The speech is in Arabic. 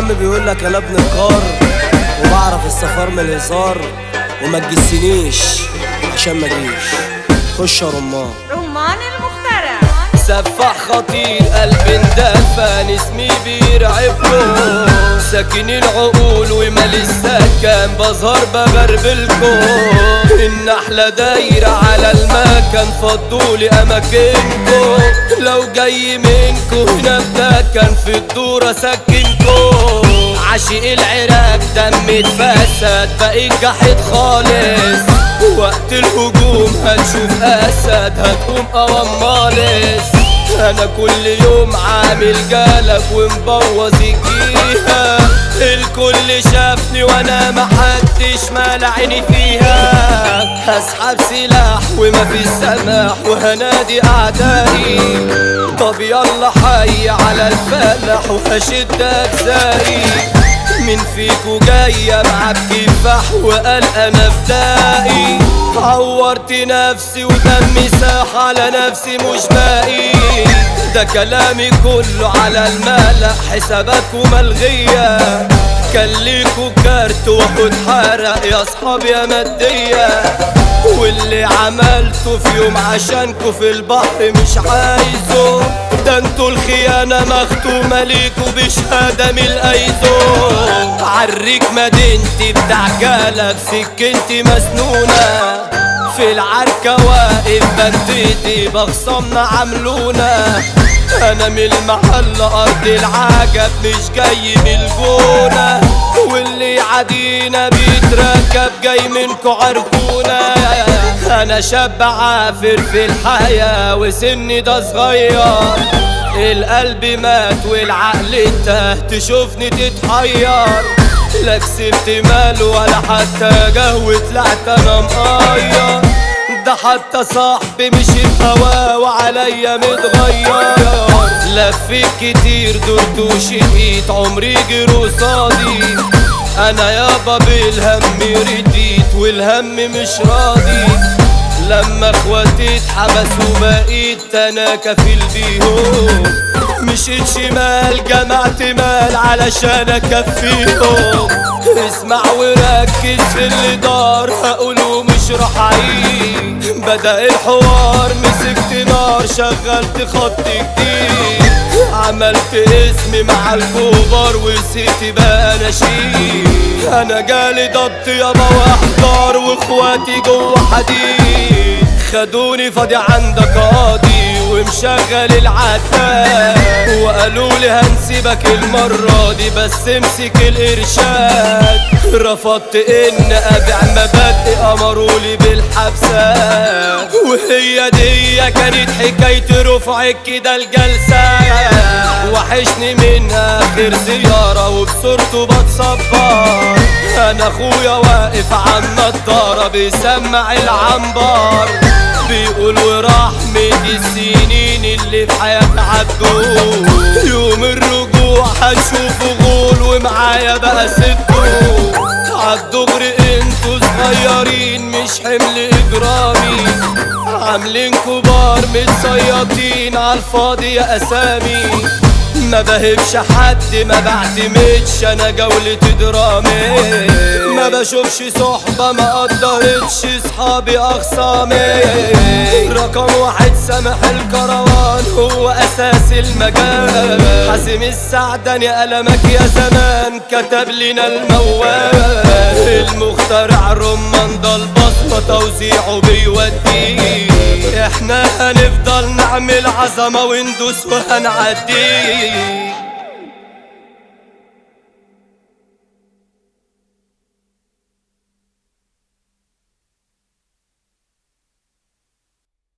عم بيقول لك انا ابن الكار وبعرف السفر من الهزار، وما تجسنيش عشان ما جيش. خش يا رمان المخترع سفاح خطير قلب اندفن اسمي بيرعبكم، ساكن العقول ومال السكن بظهر بغربلكم. النحلة دايرة على المكان فضولي اماكنكم، لو جاي منكم هنا كان في الدورة سكنكم. عاشق العراق دم اتفسد بقيت جحد خالص، وقت الهجوم هتشوف اسد هتقوم قوام مالس. انا كل يوم عامل جالك ومبوظ الجيهة، الكل شافني وانا محدش مال عيني فيها. هسحب سلاح وما في سماح وهنادي اعدائي، طب يلا حي على الفلاح وهشد اجزائي. من فيكو جاية معاك كفاح وقال انا فدائي، عورت نفسي ودمي ساح على نفسي مش باقي. ده كلامي كله على الملأ حساباتكو ملغية، كان ليكو كارت واخد حرق يا اصحاب يا مادية. واللي عملته في يوم عشانكو في البحر مش عايزه، ده انتو الخيانة مختومة ليكو بشهادة من الايزو. عريك مدينتي بتاع جالك سكنتي مسنونة، في العركة واقف بنتيتي بخصمنا عملونا. انا من المحل ارض العجب مش جاي من الجونة، واللي عادينا بيتركب جاي منكو عركونا. انا شاب عافر في الحياة وسني ده صغير، القلب مات والعقل انتهى تشوفني تتحير. لا كسبت مال ولا حتى جه وطلعت انا مقير، ده حتى صاحبي مشي بهواه وعليا متغير. لفيت كتير دورت وشقيت عمري جري قصادي، انا يابا بالهم رديت والهم مش راضي. لما اخواتي اتحبسوا بقيت انا كفيل بيهم، مشيت شمال جمعت مال علشان اكفيهم. اسمع وركز في اللي دار هقوله مش راح اعيد. بدأ الحوار مسكت نار شغلت خط جديد، عملت اسمي مع الكبار وسيتي بقى نشيد. انا جالي ضبط يابا واحضار واخواتي جوه حديد، خدوني فاضي عندك قاضي ومشغل العتاب، وقالوا لي هنسيبك المرة دي بس امسك الارشاد. رفضت ان ابيع مبادئ امرولي بالحبسات، وهي دي كانت حكاية رفعك كده الجلسة. وحشني من اخر زيارة وبصورته بتصبر، انا اخويا واقف على النضارة بيسمع العنبر، بيقول ورحمة السنين اللي في حياتي عدوا، يوم الرجوع هتشوفوا غول ومعايا بقى ستوا. عالدغري انتوا صغيرين مش حمل اجرامي، عاملين كبار متصيطين عالفاضي يا اسامي. ما بهبش حد ما بعتمدش انا جولتي درامي، ما بشوفش صحبة ما قدرتش صحابي اخصامي. رقم واحد سامح الكروان هو اساس المجال، حازم السعدان يا قلمك يا زمان كتب لنا الموال. المخترع رمان ده البصمة توزيعه بيوديه، احنا هنفضل نعمل عظمة وندوس وهنعديه.